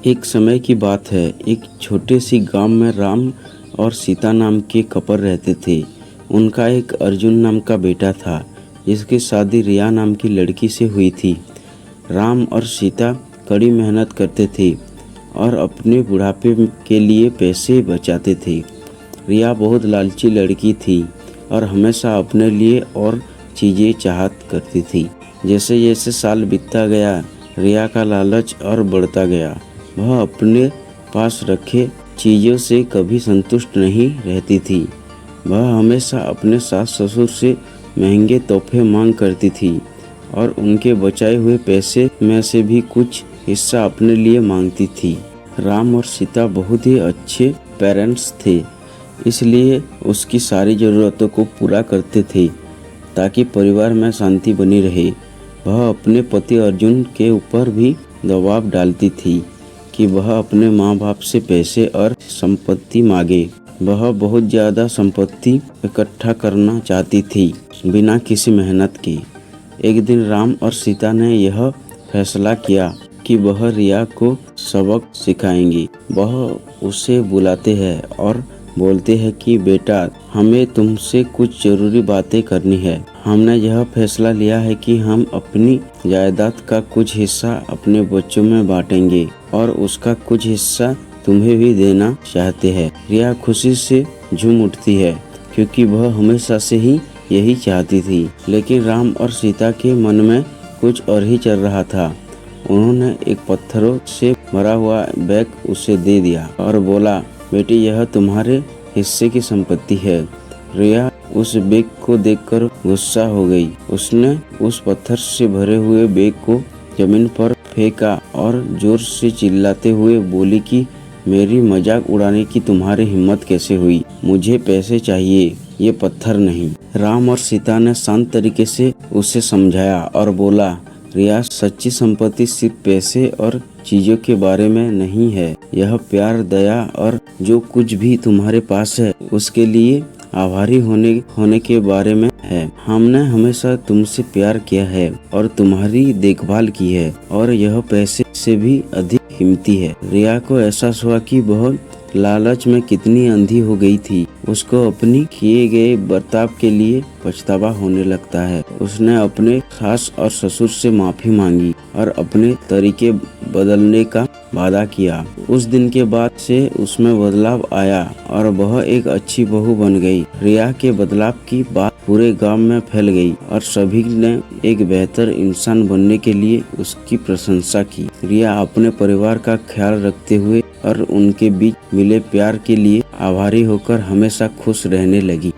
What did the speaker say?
एक समय की बात है। एक छोटे सी गांव में राम और सीता नाम के कपल रहते थे। उनका एक अर्जुन नाम का बेटा था, जिसकी शादी रिया नाम की लड़की से हुई थी। राम और सीता कड़ी मेहनत करते थे और अपने बुढ़ापे के लिए पैसे बचाते थे। रिया बहुत लालची लड़की थी और हमेशा अपने लिए और चीज़ें चाहत करती थी। जैसे जैसे साल बीतता गया, रिया का लालच और बढ़ता गया। वह अपने पास रखे चीज़ों से कभी संतुष्ट नहीं रहती थी। वह हमेशा अपने सास ससुर से महंगे तोहफे मांग करती थी और उनके बचाए हुए पैसे में से भी कुछ हिस्सा अपने लिए मांगती थी। राम और सीता बहुत ही अच्छे पेरेंट्स थे, इसलिए उसकी सारी ज़रूरतों को पूरा करते थे ताकि परिवार में शांति बनी रहे। वह अपने पति अर्जुन के ऊपर भी दबाव डालती थी कि वह अपने माँ बाप से पैसे और संपत्ति मांगे। वह बहुत ज़्यादा संपत्ति इकट्ठा करना चाहती थी बिना किसी मेहनत के। एक दिन राम और सीता ने यह फैसला किया कि वह रिया को सबक सिखाएंगी। वह उसे बुलाते हैं और बोलते हैं कि बेटा, हमें तुमसे कुछ ज़रूरी बातें करनी है। हमने यह फैसला लिया है कि हम अपनी जायदाद का कुछ हिस्सा अपने बच्चों में बांटेंगे और उसका कुछ हिस्सा तुम्हें भी देना चाहते हैं। रिया खुशी से झूम उठती है क्योंकि वह हमेशा से ही यही चाहती थी। लेकिन राम और सीता के मन में कुछ और ही चल रहा था। उन्होंने एक पत्थरों से भरा हुआ बैग उसे दे दिया और बोला, बेटी, यह तुम्हारे हिस्से की संपत्ति है। रिया उस बैग को देखकर गुस्सा हो गई। उसने उस पत्थर से भरे हुए बैग को जमीन पर फेंका और जोर से चिल्लाते हुए बोली कि मेरी मजाक उड़ाने की तुम्हारी हिम्मत कैसे हुई? मुझे पैसे चाहिए, ये पत्थर नहीं। राम और सीता ने शांत तरीके से उसे समझाया और बोला, रिया, सच्ची संपत्ति सिर्फ पैसे और चीजों के बारे में नहीं है। यह प्यार, दया और जो कुछ भी तुम्हारे पास है उसके लिए आभारी होने के बारे में है। हमने हमेशा तुमसे प्यार किया है और तुम्हारी देखभाल की है और यह पैसे से भी अधिक कीमती है। रिया को एहसास हुआ कि वह लालच में कितनी अंधी हो गई थी। उसको अपनी किए गए बर्ताव के लिए पछतावा होने लगता है। उसने अपने सास और ससुर से माफी मांगी और अपने तरीके बदलने का वादा किया। उस दिन के बाद से उसमें बदलाव आया और वह एक अच्छी बहू बन गई। रिया के बदलाव की बात पूरे गांव में फैल गई और सभी ने एक बेहतर इंसान बनने के लिए उसकी प्रशंसा की। रिया अपने परिवार का ख्याल रखते हुए और उनके बीच मिले प्यार के लिए आभारी होकर हमेशा खुश रहने लगी।